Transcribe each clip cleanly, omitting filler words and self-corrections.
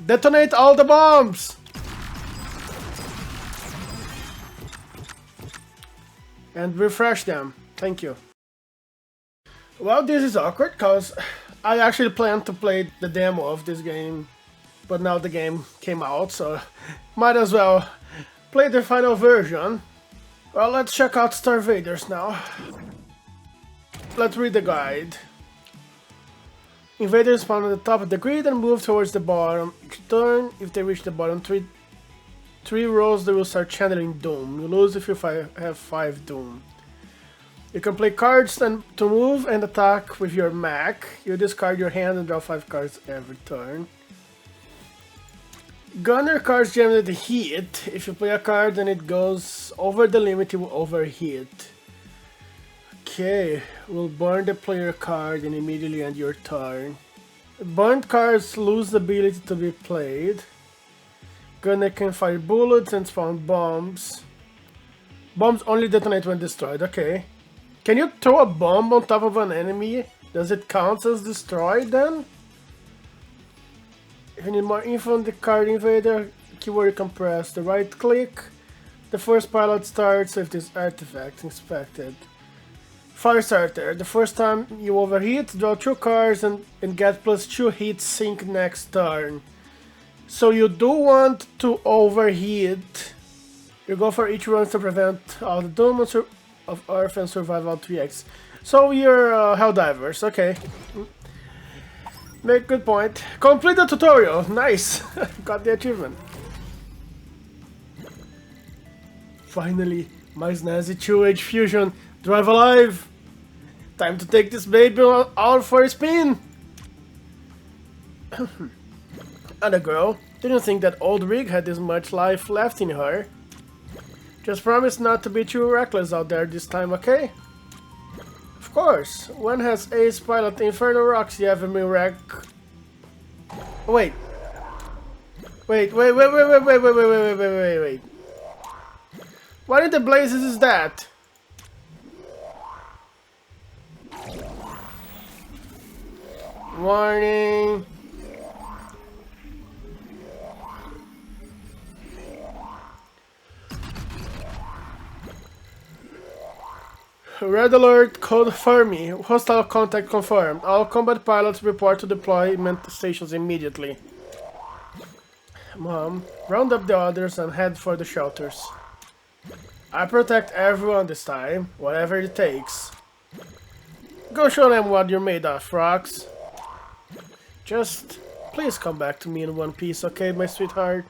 Detonate all the bombs! And refresh them. Thank you. Well, this is awkward because I actually planned to play the demo of this game, but now the game came out, so might as well play the final version. Well, let's check out Star Vaders now. Let's read the guide. Invaders spawn on the top of the grid and move towards the bottom. Each turn, if they reach the bottom three rows, they will start channeling Doom. You lose if you have 5 Doom. You can play cards to move and attack with your mech. You discard your hand and draw 5 cards every turn. Gunner cards generate heat. If you play a card and it goes over the limit, it will overheat. Okay, we'll burn the player card and immediately end your turn. Burnt cards lose the ability to be played. Gunner can fire bullets and spawn bombs. Bombs only detonate when destroyed, okay. Can you throw a bomb on top of an enemy? Does it count as destroyed then? If you need more info on the card invader, keyword you can press the right click. The first pilot starts with this artifact inspected. Fire starter. The first time you overheat, draw 2 cards and get +2 heat sink next turn. So you do want to overheat. You go for each run to prevent all the doom of Earth and survive all 3x. So you're Helldivers, okay. Make good point. Complete the tutorial. Nice. Got the achievement. Finally, my snazzy 2H fusion. Drive alive. Time to take this baby out for a spin. Other girl, didn't think that old rig had this much life left in her. Just promise not to be too reckless out there this time, okay? Of course. When has Ace Pilot Inferno Roxy ever been wreck? Wait. Wait. What in the blazes is that? Warning. Red alert, code Fermi. Hostile contact confirmed. All combat pilots report to deployment stations immediately. Mom, round up the others and head for the shelters. I protect everyone this time, whatever it takes. Go show them what you're made of, Rox. Just please come back to me in one piece, okay, my sweetheart?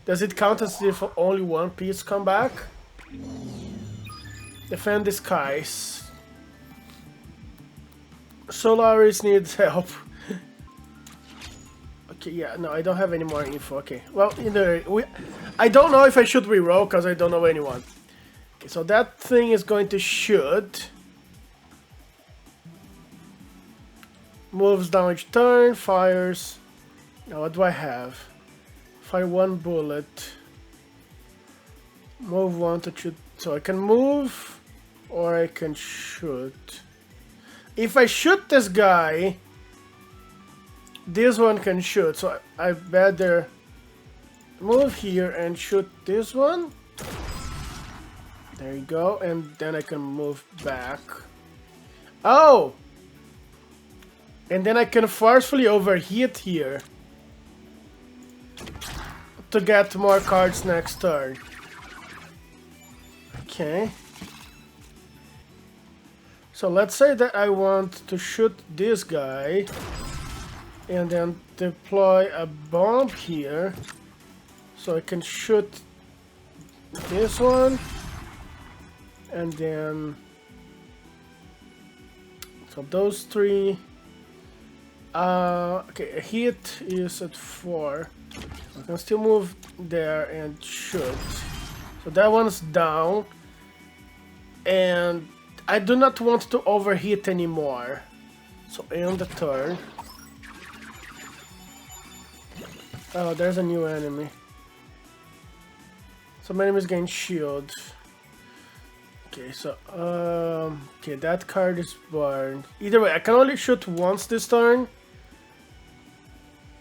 Does it count as if only one piece come back? Defend the skies. Solaris needs help. Okay, yeah, no, I don't have any more info. Okay, well, I don't know if I should reroll because I don't know anyone. Okay, so that thing is going to shoot. Moves down each turn, fires. Now, what do I have? Fire 1 bullet. Move 1 to shoot. So I can move, or I can shoot. If I shoot this guy, this one can shoot. So I better move here and shoot this one. There you go, and then I can move back. Oh! And then I can forcefully overheat here to get more cards next turn. Okay. So let's say that I want to shoot this guy and then deploy a bomb here. So I can shoot this one and then so those 3. Okay, hit is at 4. I can still move there and shoot. So that one's down. And I do not want to overheat anymore. So end the turn. Oh, there's a new enemy. Some enemies gain shield. Okay, so okay, that card is burned. Either way, I can only shoot once this turn.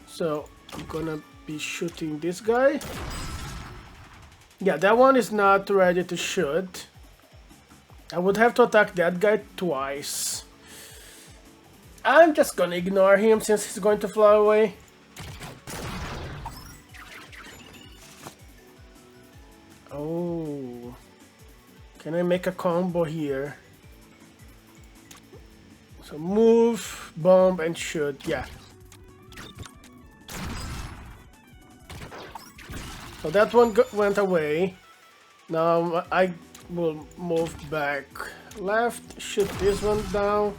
So I'm gonna be shooting this guy. Yeah, that one is not ready to shoot. I would have to attack that guy twice. I'm just gonna ignore him since he's going to fly away. Oh. Can I make a combo here? So move, bomb, and shoot. Yeah. So that one went away. Now I will move back left, shoot this one down.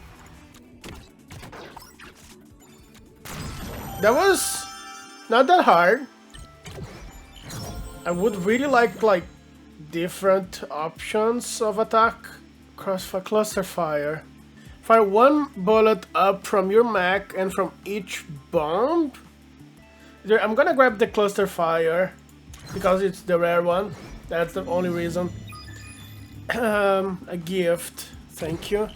That was not that hard. I would really like different options of attack. Crossfire, cluster fire. Fire one bullet up from your mech and from each bomb. I'm gonna grab the cluster fire because it's the rare one. That's the only reason. A gift. Thank you.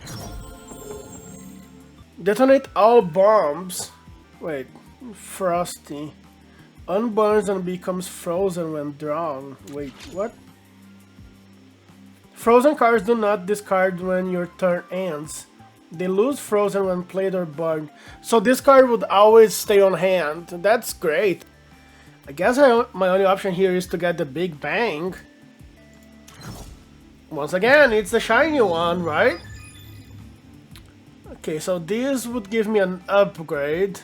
Detonate all bombs. Wait. Frosty. Unburns and becomes frozen when drawn. Wait, what? Frozen cards do not discard when your turn ends. They lose frozen when played or burned. So this card would always stay on hand. That's great. I guess my only option here is to get the Big Bang. Once again, it's the shiny one, right? Okay, so this would give me an upgrade.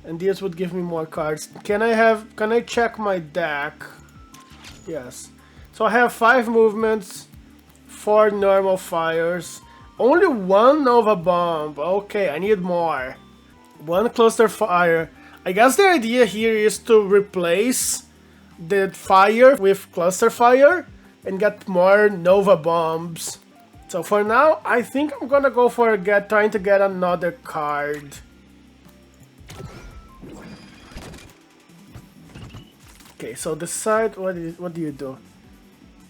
And this would give me more cards. Can I check my deck? Yes. So I have 5 movements, 4 normal fires, only 1 Nova Bomb. Okay, I need more. 1 cluster fire. I guess the idea here is to replace the fire with cluster fire and get more Nova Bombs. So for now, I think I'm gonna go for trying to get another card. Okay, so decide what do you do?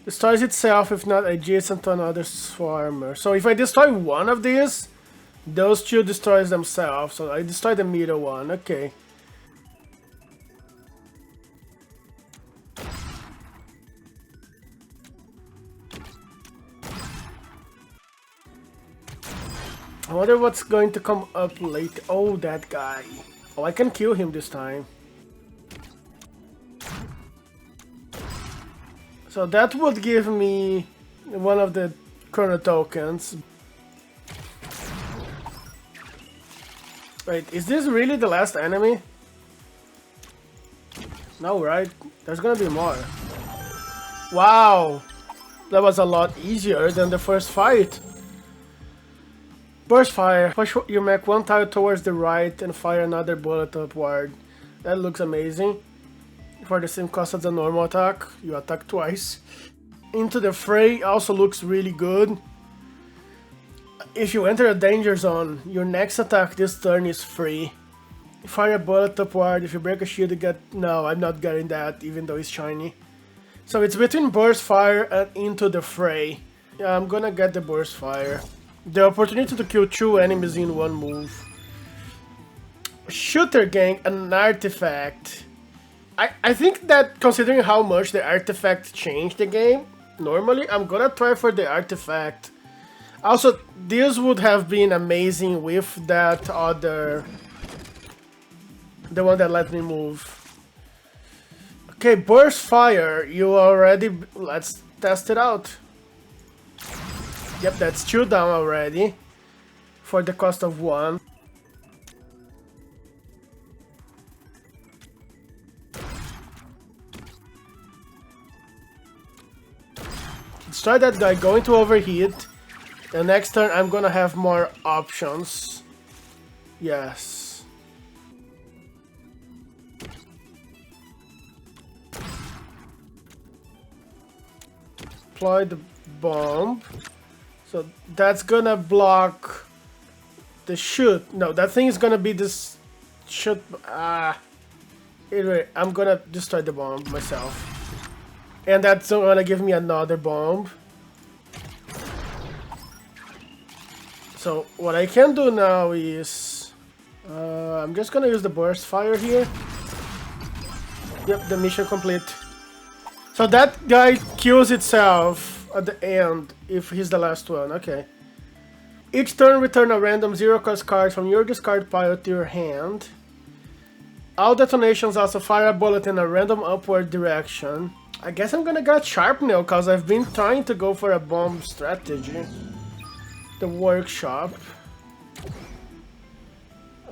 Destroys itself if not adjacent to another swarmer. So if I destroy one of these, those 2 destroys themselves. So I destroy the middle one. Okay. I wonder what's going to come up later. Oh, that guy. Oh, I can kill him this time. So that would give me one of the chrono tokens. Wait, is this really the last enemy? No, right? There's gonna be more. Wow! That was a lot easier than the first fight. Burst fire. Push your mech 1 tile towards the right and fire another bullet upward. That looks amazing. For the same cost as the normal attack, you attack twice. Into the fray also looks really good. If you enter a danger zone, your next attack this turn is free. Fire a bullet upward. If you break a shield, you get... No, I'm not getting that, even though it's shiny. So it's between burst fire and into the fray. Yeah, I'm gonna get the burst fire. The opportunity to kill 2 enemies in 1 move. Shooter gang, an artifact. I think that considering how much the artifact changed the game, normally I'm gonna try for the artifact. Also, this would have been amazing with that other... the one that let me move. Okay, burst fire, you already... Let's test it out. Yep, that's 2 down already. For the cost of 1. Destroy that guy, going to overheat. The next turn I'm gonna have more options. Yes. Deploy the bomb. So that's gonna block the shoot. No, that thing is gonna be this shoot. Anyway, I'm gonna destroy the bomb myself. And that's gonna give me another bomb. So what I can do now is... I'm just gonna use the burst fire here. Yep, the mission complete. So that guy kills itself at the end if he's the last one. Okay. Each turn return a random 0-cost card from your discard pile to your hand. All detonations also fire a bullet in a random upward direction. I guess I'm gonna get Sharpnail because I've been trying to go for a bomb strategy. The workshop.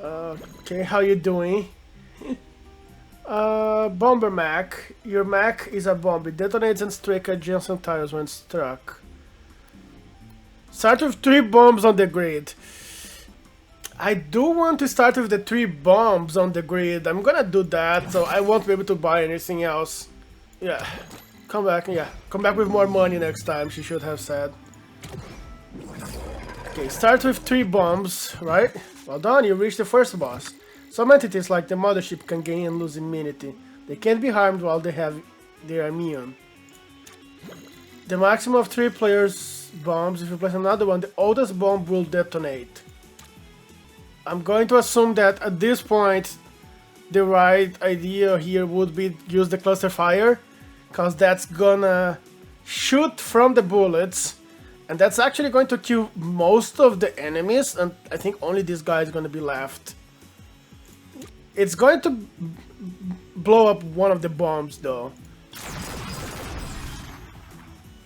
Okay, how you doing? Bomber Mac. Your Mac is a bomb. It detonates and strikes adjacent tiles when struck. Start with 3 bombs on the grid. I do want to start with the 3 bombs on the grid. I'm gonna do that, so I won't be able to buy anything else. Yeah, come back, yeah. Come back with more money next time, she should have said. Okay, start with 3 bombs, right? Well done, you reached the first boss. Some entities like the mothership can gain and lose immunity. They can't be harmed while they are immune. The maximum of 3 players' bombs. If you place another one, the oldest bomb will detonate. I'm going to assume that at this point the right idea here would be use the cluster fire, because that's gonna shoot from the bullets, and that's actually going to kill most of the enemies, and I think only this guy is going to be left. It's going to blow up one of the bombs though.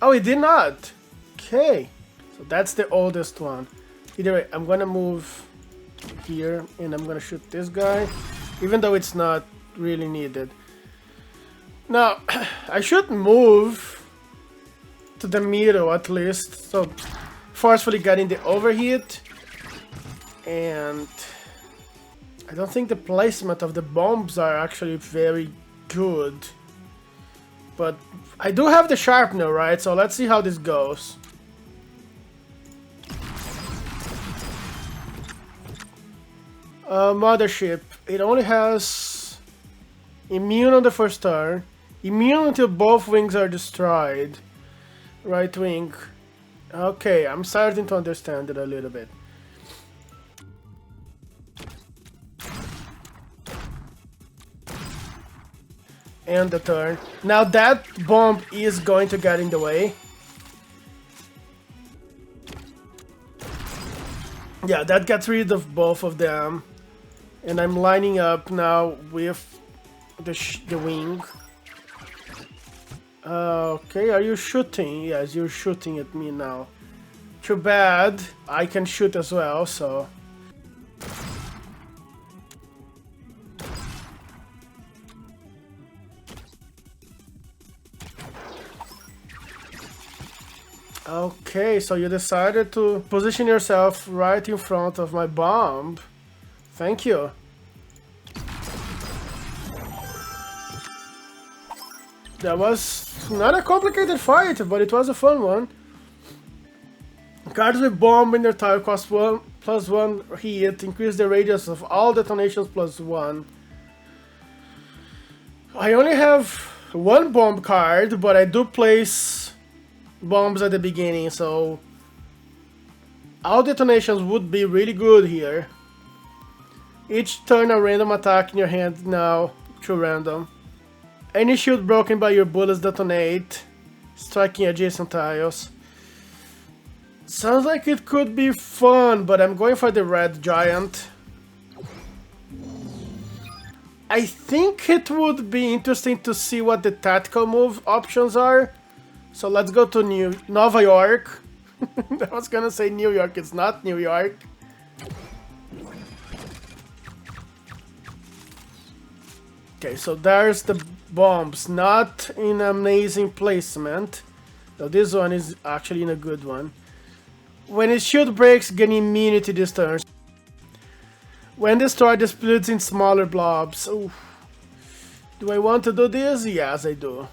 Oh, it did not. Okay, so that's the oldest one. Either way, I'm gonna move here and I'm gonna shoot this guy, even though it's not really needed. Now, I should move to the middle at least, so forcefully getting the overheat. And I don't think the placement of the bombs are actually very good. But I do have the sharpener, right? So let's see how this goes. Mothership. It only has immune on the first turn. Immune until both wings are destroyed. Right wing. Okay, I'm starting to understand it a little bit. And the turn. Now that bomb is going to get in the way. Yeah, that gets rid of both of them. And I'm lining up now with the wing. Okay, are you shooting? Yes, you're shooting at me now. Too bad. I can shoot as well, so... Okay, so you decided to position yourself right in front of my bomb. Thank you. That was not a complicated fight, but it was a fun one. Cards with bomb in their tile cost +1 hit, increase the radius of all detonations +1. I only have 1 bomb card, but I do place bombs at the beginning, so all detonations would be really good here. Each turn a random attack in your hand now, true random. Any shield broken by your bullets detonate, striking adjacent tiles. Sounds like it could be fun, but I'm going for the red giant. I think it would be interesting to see what the tactical move options are. So let's go to Nova York. I was gonna say New York, it's not New York. Okay, so there's the bombs, not in amazing placement. So this one is actually in a good one. When his shield breaks, gain immunity this turn. When destroyed, it splits in smaller blobs. Oof. Do I want to do this? Yes, I do.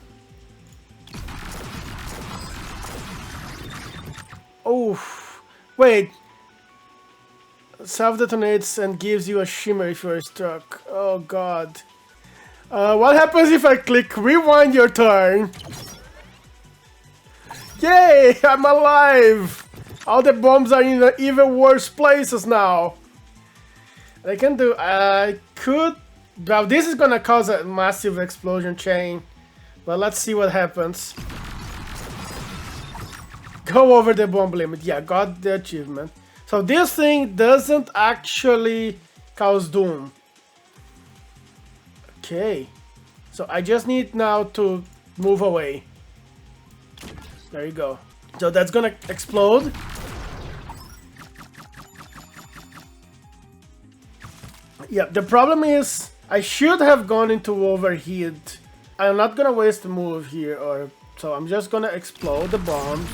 Oof. Wait. Self-detonates and gives you a shimmer if you're struck. Oh god. What happens if I click rewind your turn? Yay! I'm alive! All the bombs are in even worse places now. I could Now this is gonna cause a massive explosion chain. But let's see what happens. Go over the bomb limit. Yeah, got the achievement. So this thing doesn't actually cause doom. Okay. So I just need now to move away. There you go. So that's gonna explode. Yeah, the problem is I should have gone into overheat. I'm not gonna waste a move here, so I'm just gonna explode the bombs.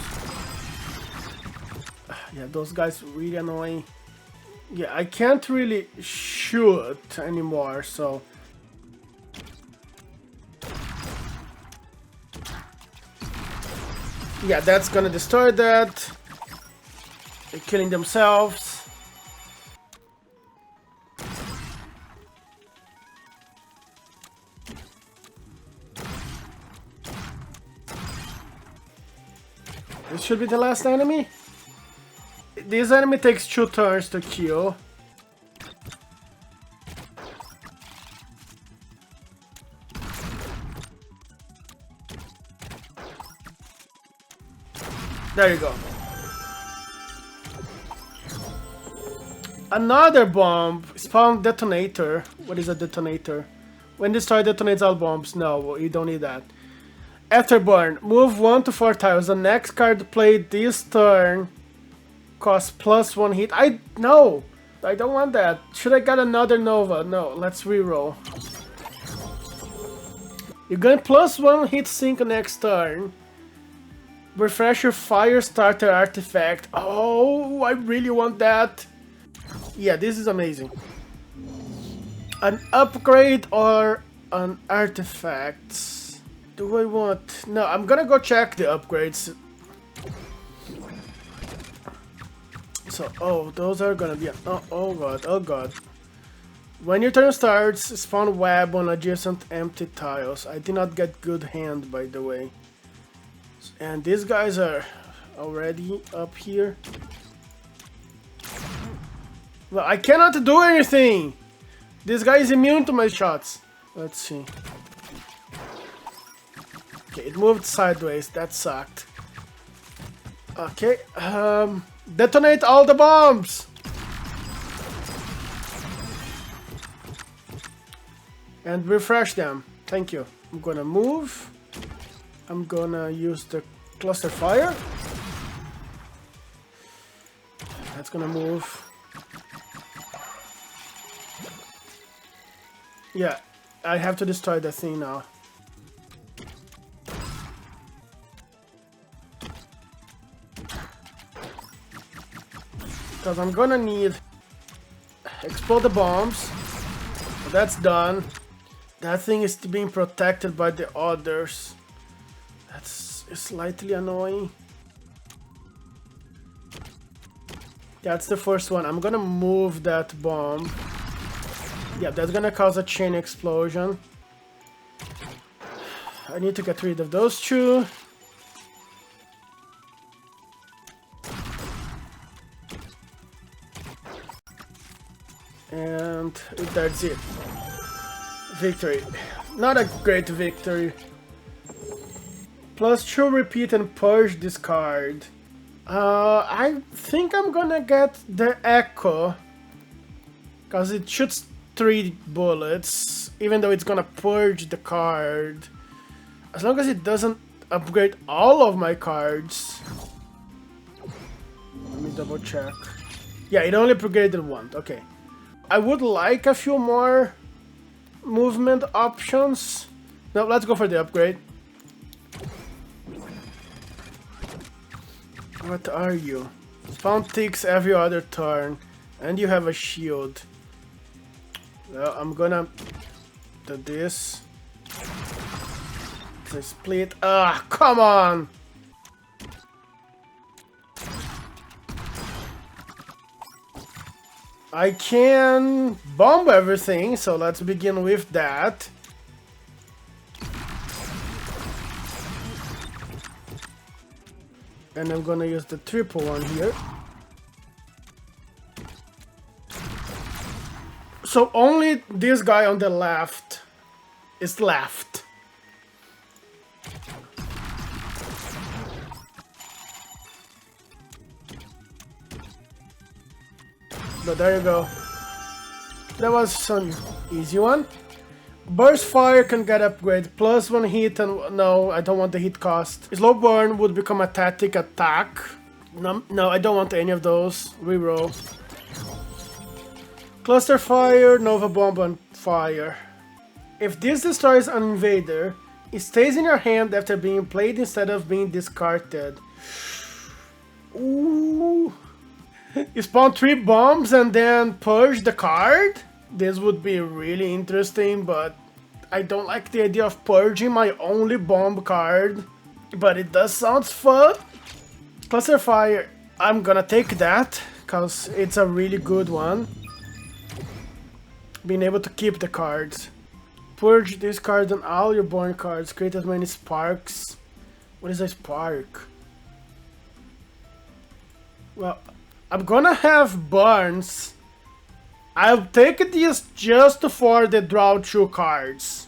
Yeah, those guys are really annoying. Yeah, I can't really shoot anymore, so... Yeah, that's gonna destroy that. They're killing themselves. This should be the last enemy. This enemy takes 2 turns to kill. There you go. Another bomb. Spawn detonator. What is a detonator? When destroyed, detonates all bombs. No, you don't need that. Afterburn. Move 1 to 4 tiles. The next card played this turn costs +1 hit. No! I don't want that. Should I get another Nova? No, let's reroll. You gain +1 hit sync next turn. Refresh your fire starter artifact. Oh, I really want that. Yeah, this is amazing. An upgrade or an artifact? Do I want... No, I'm gonna go check the upgrades. So, oh, those are gonna be... Oh god, oh god. When your turn starts, spawn web on adjacent empty tiles. I did not get good hand, by the way. And these guys are already up here. Well, I cannot do anything! This guy is immune to my shots. Let's see. Okay, it moved sideways. That sucked. Okay, detonate all the bombs! And refresh them. Thank you. I'm gonna move. I'm gonna use the cluster fire. That's gonna move. Yeah, I have to destroy that thing now. Because I'm gonna need... Explode the bombs. That's done. That thing is being protected by the others. That's slightly annoying. That's the first one. I'm gonna move that bomb. Yeah, that's gonna cause a chain explosion. I need to get rid of those two. And that's it. Victory. Not a great victory. +2 repeat and purge this card. I think I'm gonna get the Echo. Because it shoots 3 bullets. Even though it's gonna purge the card. As long as it doesn't upgrade all of my cards. Let me double check. Yeah, it only upgraded 1. Okay. I would like a few more movement options. No, let's go for the upgrade. What are you? Spawn ticks every other turn, and you have a shield. Well, I'm gonna do this. It's a split. Ah, come on! I can bomb everything, so let's begin with that. And I'm gonna use the triple one here. So only this guy on the left is left. But there you go. That was an easy one. Burst fire can get upgrade, plus 1 hit, and no, I don't want the hit cost. Slow burn would become a tactic attack. No, I don't want any of those. Reroll. Cluster fire, Nova bomb on fire. If this destroys an invader, it stays in your hand after being played instead of being discarded. Ooh. You spawn 3 bombs and then purge the card? This would be really interesting, but I don't like the idea of purging my only bomb card. But it does sound fun. Cluster fire, I'm gonna take that, because it's a really good one. Being able to keep the cards. Purge this card on all your born cards. Create as many sparks. What is a spark? Well, I'm gonna have burns. I'll take this just for the draw 2 cards.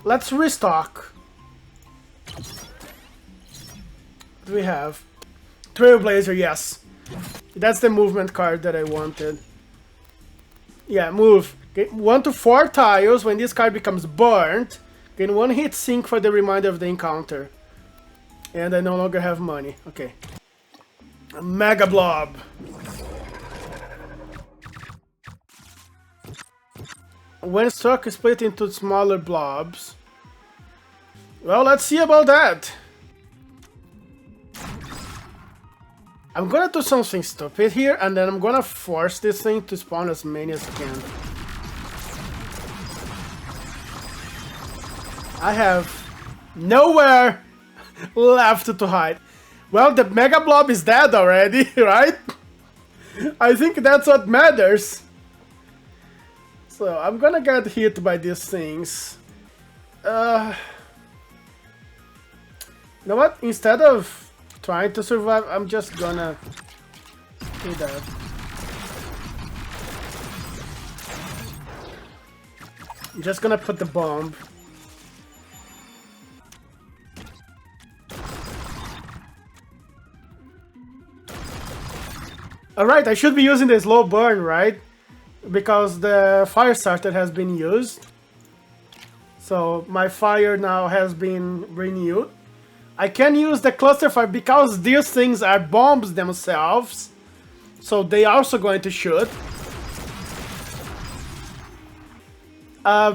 Let's restock. What do we have? Trailblazer, yes. That's the movement card that I wanted. Yeah, move. Okay, 1 to 4 tiles. When this card becomes burnt, gain 1 hit sync for the remainder of the encounter. And I no longer have money. Okay. A Mega Blob. When struck, split into smaller blobs. Well, let's see about that. I'm gonna do something stupid here, and then I'm gonna force this thing to spawn as many as I can. I have nowhere left to hide. Well, the Mega Blob is dead already, right? I think that's what matters. So, I'm gonna get hit by these things. You know what? Instead of trying to survive, I'm just gonna do that. I'm just gonna put the bomb. Alright, I should be using the slow burn, right? Because the fire starter has been used. So my fire now has been renewed. I can use the cluster fire because these things are bombs themselves. So they are also going to shoot.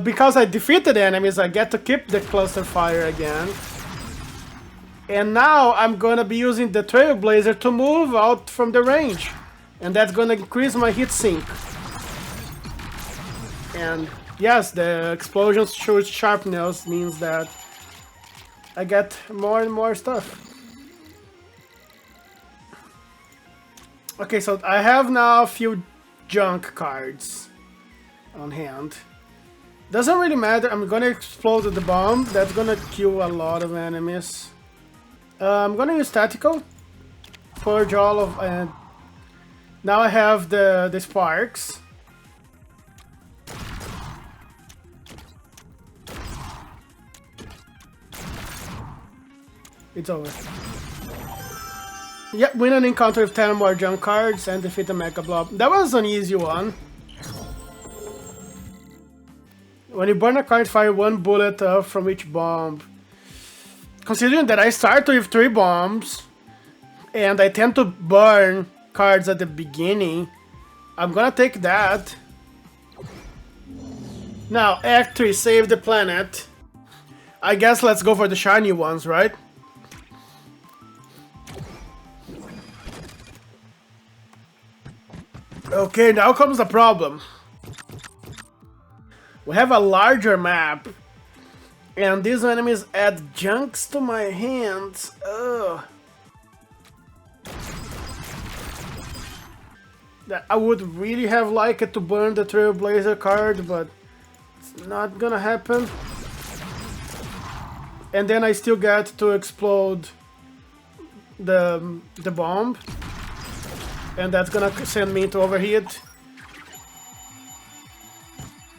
Because I defeated enemies, I get to keep the cluster fire again. And now I'm gonna be using the Trailblazer to move out from the range. And that's gonna increase my hit sync. And yes, the explosions shoot sharpness means that I get more and more stuff. Okay, so I have now a few junk cards on hand. Doesn't really matter, I'm gonna explode the bomb. That's gonna kill a lot of enemies. I'm gonna use tactical. Purge all of... and now I have the sparks. It's over. Yeah, win an encounter with 10 more junk cards and defeat the Mega Blob. That was an easy one. When you burn a card, fire 1 bullet from each bomb. Considering that I start with 3 bombs, and I tend to burn cards at the beginning, I'm gonna take that. Now, Act 3, save the planet. I guess let's go for the shiny ones, right? Okay, now comes the problem. We have a larger map, and these enemies add junks to my hands. Ugh. I would really have liked to burn the Trailblazer card, but it's not gonna happen. And then I still get to explode the bomb. And that's gonna send me into overheat.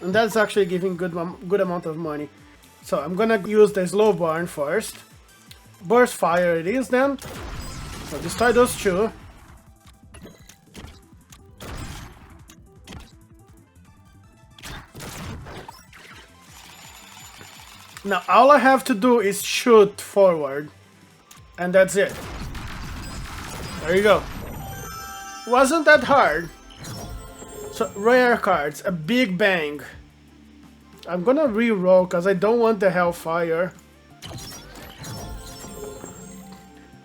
And that's actually giving good amount of money. So I'm gonna use the slow burn first. Burst fire it is then. So destroy those two. Now all I have to do is shoot forward. And that's it. There you go. Wasn't that hard. So rare cards, a big bang. I'm gonna re-roll because I don't want the hellfire.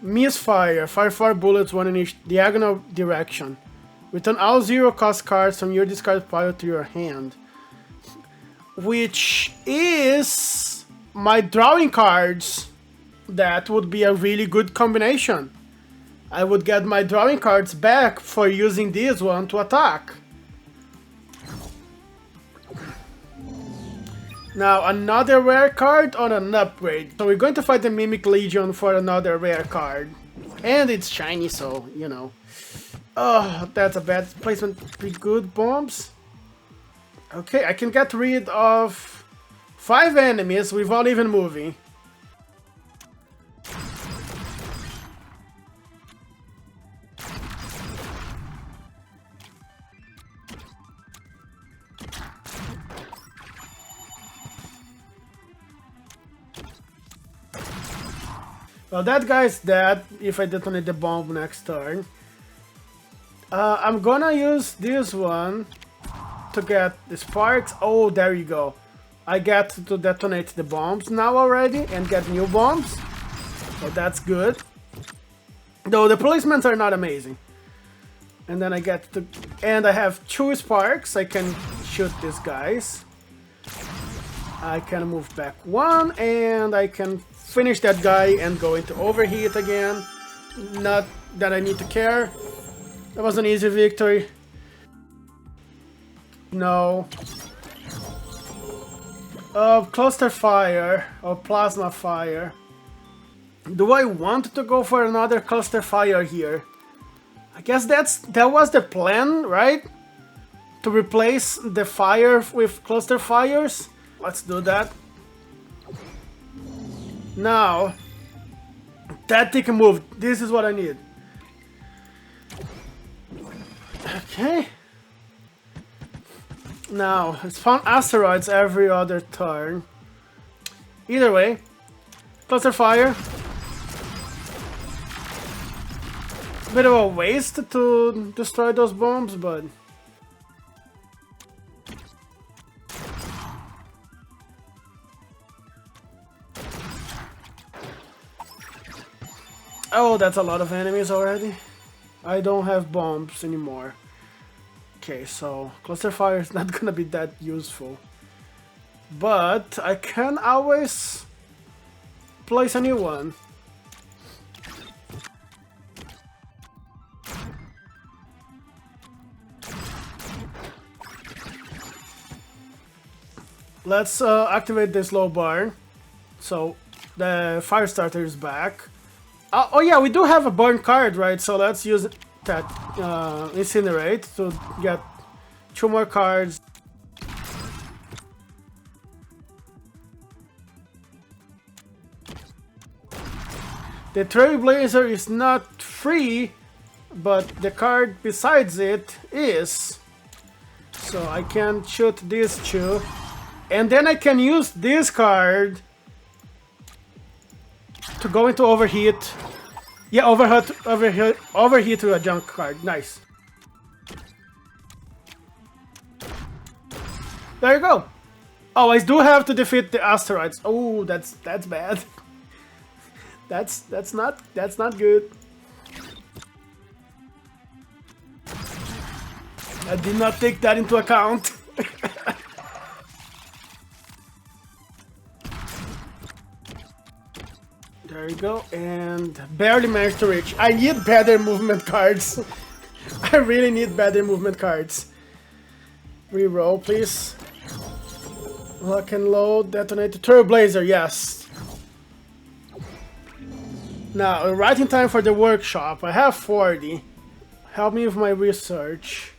Misfire, fire 4 bullets, one in each diagonal direction. Return all 0-cost cards from your discard pile to your hand. Which is my drawing cards. That would be a really good combination. I would get my drawing cards back for using this one to attack. Now another rare card on an upgrade. So we're going to fight the Mimic Legion for another rare card. And it's shiny, so, you know. Oh, that's a bad placement. Pretty good bombs. Okay, I can get rid of 5 enemies without even moving. Well, that guy's dead if I detonate the bomb next turn. I'm gonna use this one to get the sparks. Oh, there you go. I get to detonate the bombs now already and get new bombs. So that's good. Though the placements are not amazing. And then I get to... And I have 2 sparks. I can shoot these guys. I can move back 1 and I can finish that guy and go into overheat again. Not that I need to care. That was an easy victory. No. Cluster fire or plasma fire. Do I want to go for another cluster fire here? I guess that was the plan, right? To replace the fire with cluster fires. Let's do that. Now, tactic move. This is what I need. Okay. Now, it's spawn asteroids every other turn. Either way, cluster fire. Bit of a waste to destroy those bombs, but... Oh, that's a lot of enemies already. I don't have bombs anymore. Okay, so cluster fire is not gonna be that useful. But I can always place a new one. Let's activate this low burn. So the fire starter is back. Oh yeah, we do have a burn card, right? So let's use that incinerate to get 2 more cards. The Trailblazer is not free, but the card besides it is. So I can shoot these 2. And then I can use this card to go into overheat. Yeah, overheat to a junk card. Nice. There you go. Oh, I do have to defeat the asteroids. Oh, that's bad. that's not good. I did not take that into account. There you go, and barely managed to reach. I need better movement cards. I really need better movement cards. Reroll, please. Lock and load, detonate the Trailblazer, yes. Now, right in time for the workshop. I have 40. Help me with my research.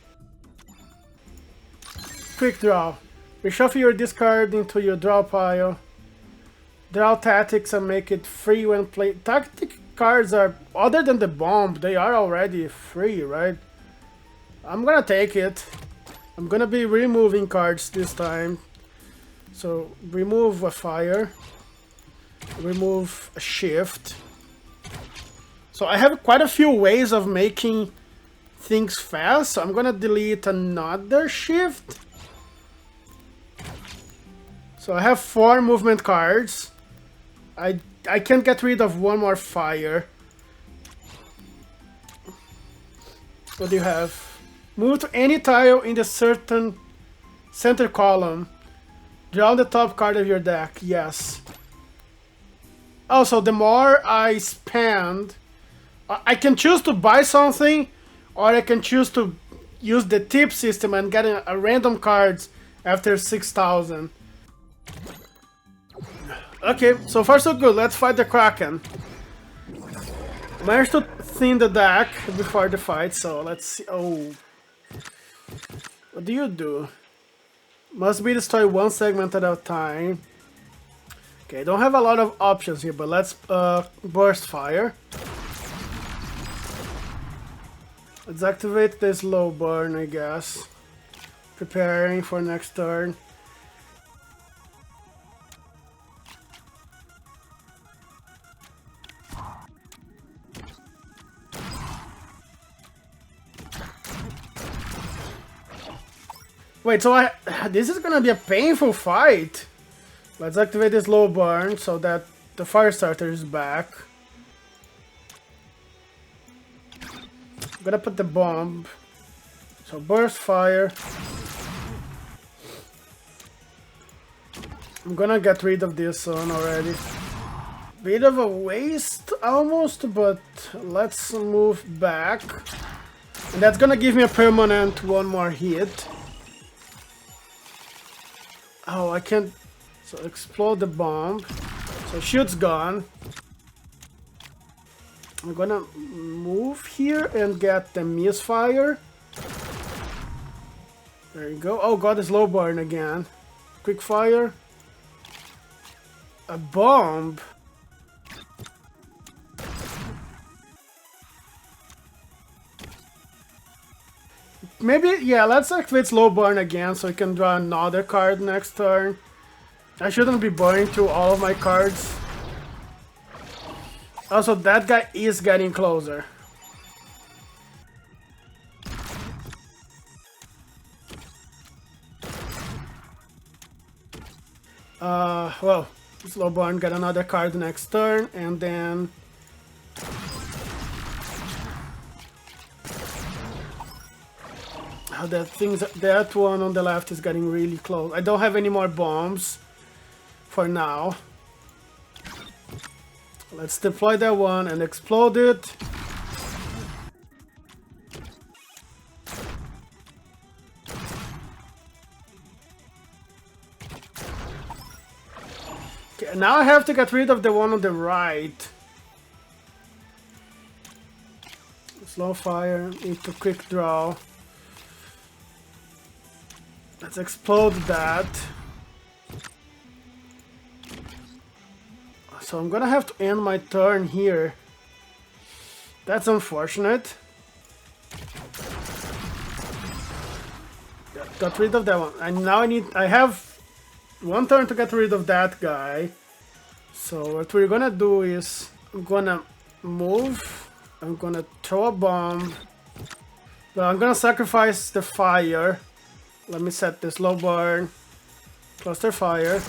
Quick draw. Reshuffle your discard into your draw pile. Draw tactics and make it free when played. Tactic cards are, other than the bomb, they are already free, right? I'm gonna take it. I'm gonna be removing cards this time. So remove a fire. Remove a shift. So I have quite a few ways of making things fast. So I'm gonna delete another shift. So I have 4 movement cards. I can't get rid of one more fire. What do you have? Move to any tile in the certain center column. Draw the top card of your deck. Yes. Also, the more I spend, I can choose to buy something, or I can choose to use the tip system and get a random cards after 6,000. Okay, so far so good. Let's fight the Kraken. Managed to thin the deck before the fight, so let's see. Oh. What do you do? Must be destroy one segment at a time. Okay, I don't have a lot of options here, but let's burst fire. Let's activate the slow burn, I guess. Preparing for next turn. Wait, so this is gonna be a painful fight. Let's activate this low burn so that the fire starter is back. I'm gonna put the bomb. So burst fire. I'm gonna get rid of this one already. Bit of a waste almost, but let's move back. And that's gonna give me a permanent one more hit. Oh, I can't. So explode the bomb. So shield's gone. I'm gonna move here and get the misfire. There you go. Oh, got the slow burn again. Quick fire. A bomb. Maybe, yeah, let's activate slow burn again so we can draw another card next turn. I shouldn't be burning through all of my cards. Also, that guy is getting closer. Well, slow burn, get another card next turn, and then... Oh, that one on the left is getting really close. I don't have any more bombs for now. Let's deploy that one and explode it. Okay, now I have to get rid of the one on the right. Slow fire into quick draw. Let's explode that. So I'm gonna have to end my turn here. That's unfortunate. Got rid of that one. And now I have one turn to get rid of that guy. So what we're gonna do is I'm gonna move. I'm gonna throw a bomb. But I'm gonna sacrifice the fire. Let me set this low burn, cluster fire,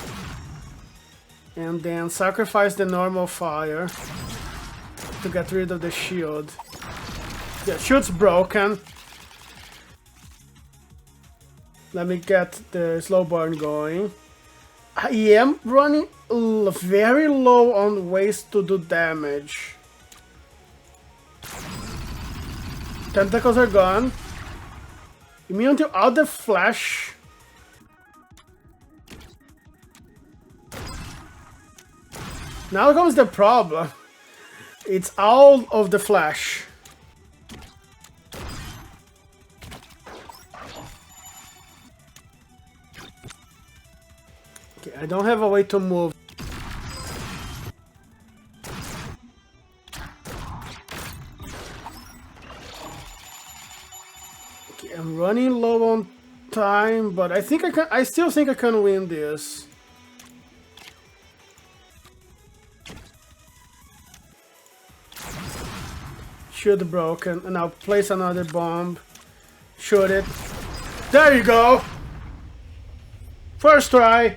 and then sacrifice the normal fire to get rid of the shield. The shield's broken. Let me get the slow burn going. I am running very low on ways to do damage. Tentacles are gone. Immune to other flash. Now comes the problem. It's all of the flash. Okay, I don't have a way to move. Okay, I'm running low on time, but I think I can. I still think I can win this. Shield broken, and I'll place another bomb. Shoot it. There you go! First try!